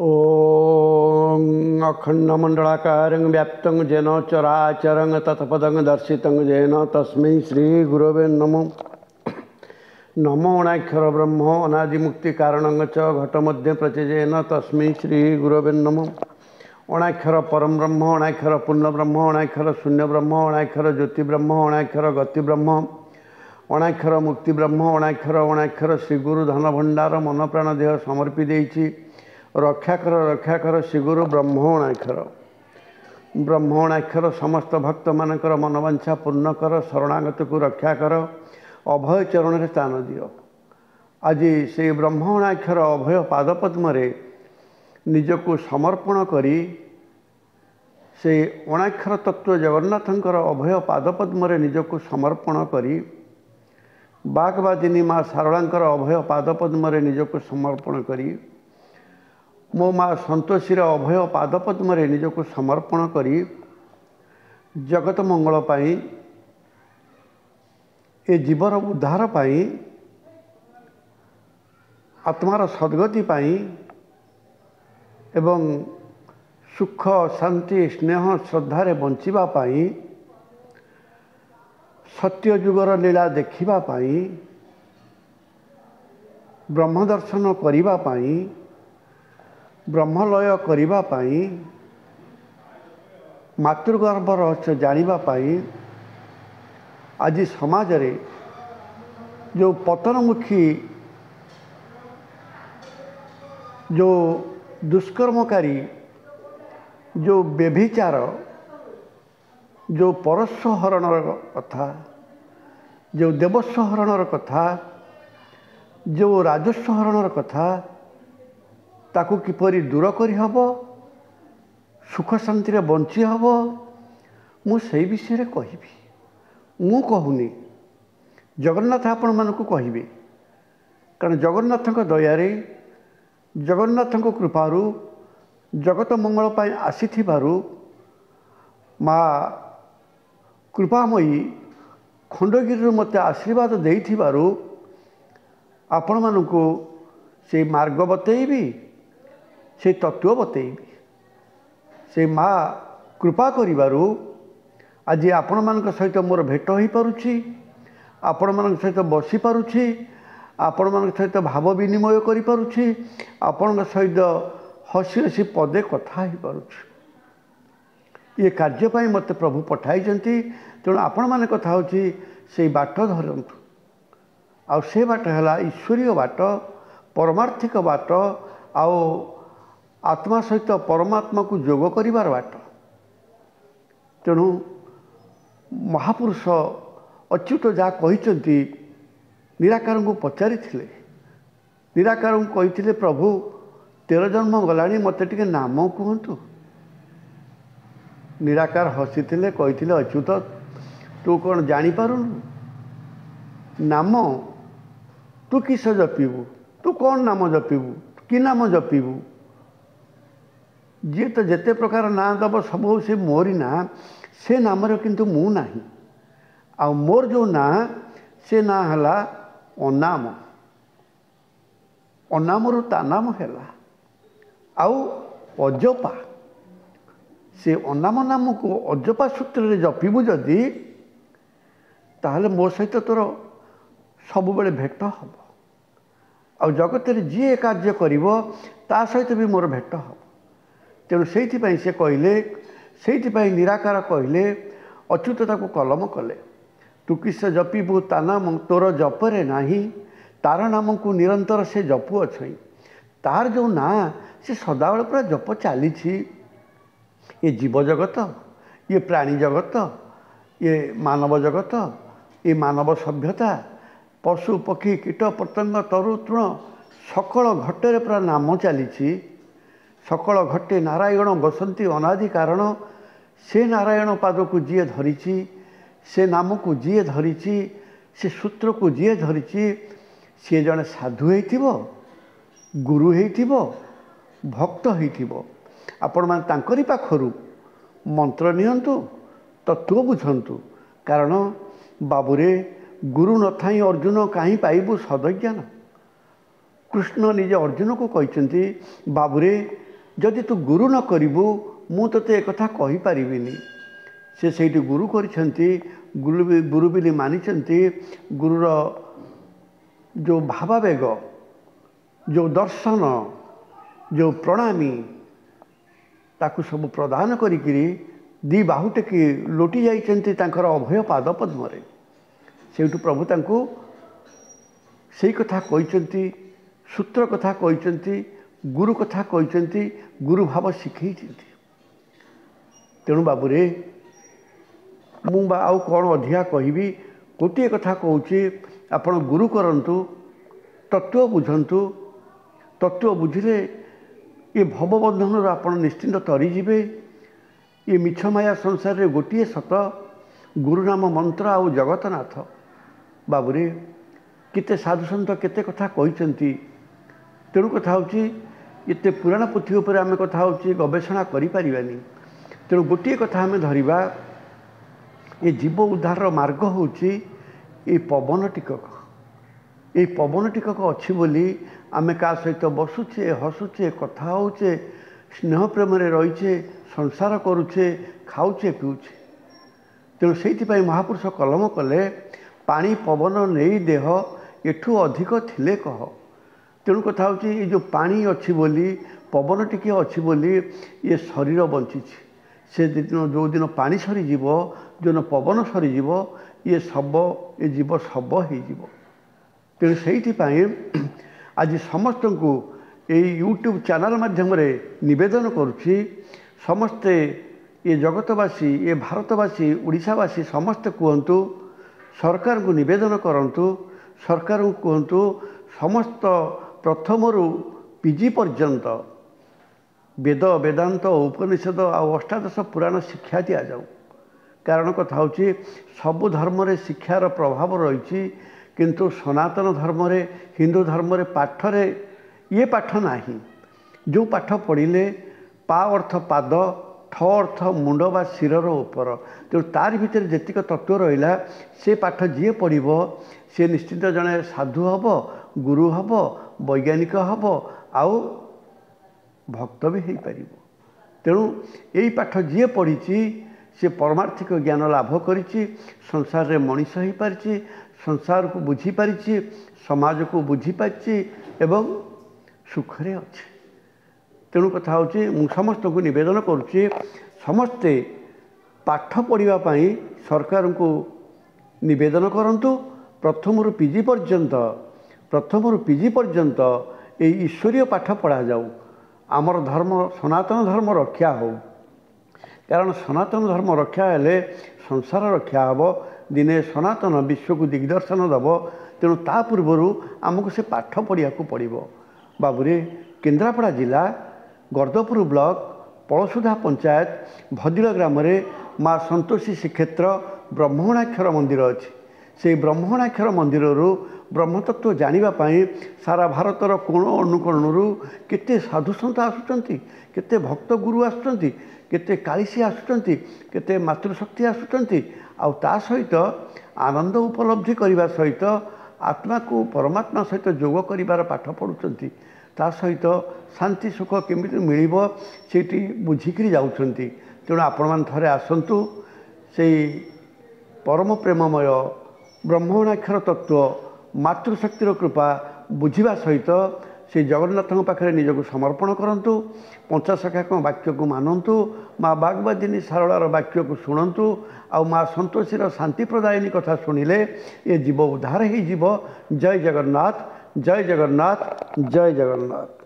ॐ अखण्डमण्डलाकारं व्याप्तं येन चराचरं तत्पदं दर्शितं येन तस्मै श्रीगुरवे नमः। नमो अनाक्षर ब्रह्म अनादिमुक्तिकारणं च घटमध्ये प्रचयेन तस्मै श्रीगुरवे नमः। अनाक्षर परम ब्रह्म अनाक्षर पूर्ण ब्रह्म अनाक्षर शून्य ब्रह्म अनाक्षर ज्योति ब्रह्म अनाक्षर गति ब्रह्म अनाक्षर मुक्ति ब्रह्म अनाक्षर श्रीगुरु धन भंडार मन प्राण देह समर्पी देछि। रक्षा कर श्रीगुरु ब्रह्मणाक्षर समस्त भक्त मानकर मनवांछा पूर्ण कर शरणागत को रक्षा कर अभय चरण में स्थान दियो। आज से ब्रह्मणाक्षर अभय पादपद्म निजको समर्पण करी से अणाक्षर तत्व जगन्नाथंकर अभय पादपद्म निजको समर्पण करी बागवादिनी माँ शारदांकर अभय पादपद्म निजको समर्पण करी मो माँ संतोषीर अभय पादपद्म निजको समर्पण करी जगत मंगल पाई ए जीवर उद्धार पाई आत्मार सद्गति पाई एवं सुख शांति स्नेह श्रद्धार बंचिबा पाई सत्य जुगर लीला देखिबा पाई ब्रह्म दर्शन करिबा पाई ब्रह्मलय करिबा पाई मातृगर्भ रहस्य जानिबा पाई आज समाज रे जो पतनमुखी जो दुष्कर्मकारी जो व्यभिचार जो परस्व हरणर कथा जो देवस्व हरणर कथा जो राजस्व हरणर कथा ताकू किपरि दूर करि हबो सुख शांति रे बंची हबो मु सेई विषय रे कहिबी। मु कहूनी जगन्नाथ आपण मानकू कहिबे कारण जगन्नाथक दया जगन्नाथक कृपारू जगत मंगल पाई आसीथिबारू माँ कृपामयी खंडगिरी मते आशीर्वाद देइथिबारू आपण मानकू से मार्ग बतैबी से तत्व बतैबी से माँ कृपा करिबारू आज आपण मानक सहित मोर भेट हो पारुछि आपण मानक सहित बसी पारुछि आपण मानक सहित भाव विनिमय करि पारुछि आपण सहित हसी हसी पदे कथा हो पारुछि। ये कार्य पाई मते प्रभु पठाई तेणु आपण माने कथा होछि से बाट धरंतु आ से बाट है ईश्वरीय बाट परमार्थिक बाट आओ आत्मा सहित परमात्मा को जोग करिवार बाट। तेणु महापुरुष अच्युत जहाँ कही निराकार को पचारि निराकार को कही प्रभु 13 जन्म गलानी मते टिके नाम कहतु। निराकार हसी कही अच्युत तू कौन जानीपारुनु नाम तू किस जपिबू तू कौन नाम जपिबू कि नाम जपिबू जी तो जेते प्रकार ना दब सब से मोरी ना से नाम किंतु मु नाही आ मोर जो ना से ना हला अनाम अनामरु ता नाम हैला आउ अजपा से अनाम नाम को अजपा सूत्र रे जपिबू जदि ताहले मो सहित तोर सब बेले भेट हम आ जगत जी कार्य करिवो ता सहित भी मोर भेट हम। तेणु से कहले से निराकार कहले अच्युत ताको कलम कले तू किस जपिबू ता नाम तोर जपरे नाही तार नाम को निरंतर से जपु अच्छी तार जो ना से सदाबले पूरा जप चली ये जीव जगत ये प्राणी जगत ये मानव जगत ये मानव सभ्यता पशु पक्षी कीट पतंग तरु तृण सकल घटे पूरा नाम चली सकल घटे नारायण बसंती अनादि कारण से नारायण पाद को जी धरी से नाम को जी धरी से सूत्र को जी धरी सी जड़े साधु हो गुरु हो भक्त हो आपण मैंने तांकरी पाखरु मंत्र नियंतु तत्व बुझंतु कारण बाबूरे गुरु न थाई अर्जुन कहीं पाइबू सदज्ञान कृष्ण निजे अर्जुन को कहते बाबूरे जदि तू गुरु न करू मु ते एक कही पारिबिनी से सही गुरु करिसेंती गुरु बिली मानिचंती गुरुर जो भावावेग जो दर्शन जो प्रणामी ताकू सब प्रदान करी दी बाहु टेकी लोटी जाइछंती तांकर अभय पाद पद्म रे सेठू प्रभु तांकू सेई कथा कहिसंती सूत्र कथा कहिसंती गुरु कथा कहिसंती गुरु भाव शिखैछंती तेणु बाबूरे मु आउ कौन अधिका कहबी गोटे कथा कहूँ आपण गुरु करंतु तत्व बुझंतु तत्व बुझिले ये भवबंधन आपण निश्चिंत तरीजे ये मिछ माया संसार रे गोटे सत गुरुनाम मंत्र आउ जगतनाथ बाबूरे केते साधुसंत केते कथा कहते तेणु कथा होते पुराण पुथी उपर आम कथा हो गवेषणा करें तेणु गोटे कथा आम धरिबा ये जीव उद्धार मार्ग होची ये पवन टिकक ये पवन टिकक अच्छी बोली आम क्या सहित बसुचे हसुचे कथा होचे स्नेह प्रेम रहीचे संसार करुचे खाऊचे पीऊचे तेणु से महापुरुष कलम कले पानी पवन नहीं देह एठू अधिक थिले कह तेणु कथा होची ये जो पानी अच्छी बोली पवन टिके अच्छी बोली ये शरीर बंची से दिन जो दिन पानी सरीज जो दिन पवन सरीज ये शब ये जीव शब हो तेणु से आज समस्त को यही यूट्यूब चैनल माध्यम निवेदन करुच्ची समस्ते ये जगतवासी ये भारतवासी उड़ीसावासी समस्ते कहतु सरकार को निवेदन करंतु सरकार को कहतु समस्त प्रथम पीजी पर्यंत वेद वेदांत उपनिषद और अष्टादश पुराण शिक्षा दि जाऊ कारण कथा होची सबु धर्म रे शिक्षार प्रभाव रही किंतु सनातन धर्म रे हिंदू धर्म रे पाठ रे ये पाठ नाही जो पाठ पढ़िले पा अर्थ पाद ठ अर्थ मुंड बा शिरर उपर तेणु तार भितर जेतिक तत्व रहा से पाठ जी पढ़ो सी निश्चित जड़े साधु हम गुरु हम वैज्ञानिक हम आउ भक्त भी हो पार तेणु यही पाठ जी पढ़ी सी परमार्थिक ज्ञान लाभ करी संसार रे मनीष हो पारी संसार को बुझीपारी समाज को बुझीपारी एवं सुखरे अच्छे तेणु कथा होची मु समस्त को निवेदन करुच्ची समस्ते पाठ पढ़ापी सरकार को निवेदन करंतु प्रथम पीजी पर्यंत ये ईश्वरीय पाठ पढ़ा जाऊ आमर धर्म सनातन धर्म रक्षा हो कारण सनातन धर्म रक्षा हेले संसार रक्षा हम दिने सनातन विश्व को दिग्दर्शन दब तेणु ता पूर्वर आमको से पाठ पढ़ा पड़ो बाबूरे केन्द्रापड़ा जिला गर्दपुर ब्लॉक पलसुधा पंचायत भदिल ग्राम माँ संतोषी श्रीक्षेत्र ब्रह्मणाक्षर मंदिर अच्छी से ब्रह्मणाक्षर मंदिर ब्रह्मतत्व जानापी सारा भारतर कोण अनुकोणरू केते साधुसंत आसुचंती केते भक्त गुरु आसुचंती केते कालिसी आसुचंती केते मातृशक्ति आसुचंती आउ ता सहित आनंद उपलब्धि करने सहित आत्मा को परमात्मा सहित जोग कर पाठ पढ़ुंट ता सहित शांति सुख केमिति मिलिबो सेठी बुझिकरी जाउछंती तेणु आपण मान थरे आसंतु से परम प्रेममय ब्रह्मणाक्षर तत्व मातृशक्तिर कृपा बुझिबा सहित से जगन्नाथ पाखे निजक समर्पण करंतु पंचाशखाक वाक्य को मानतु माँ बागवादिनी सारଳାर वाक्य को शुणु आउ माँ संतोषीर शांति प्रदायिनी कथा शुणिले ये जीव उद्धार हो। जय जगन्नाथ जय जगन्नाथ जय जगन्नाथ।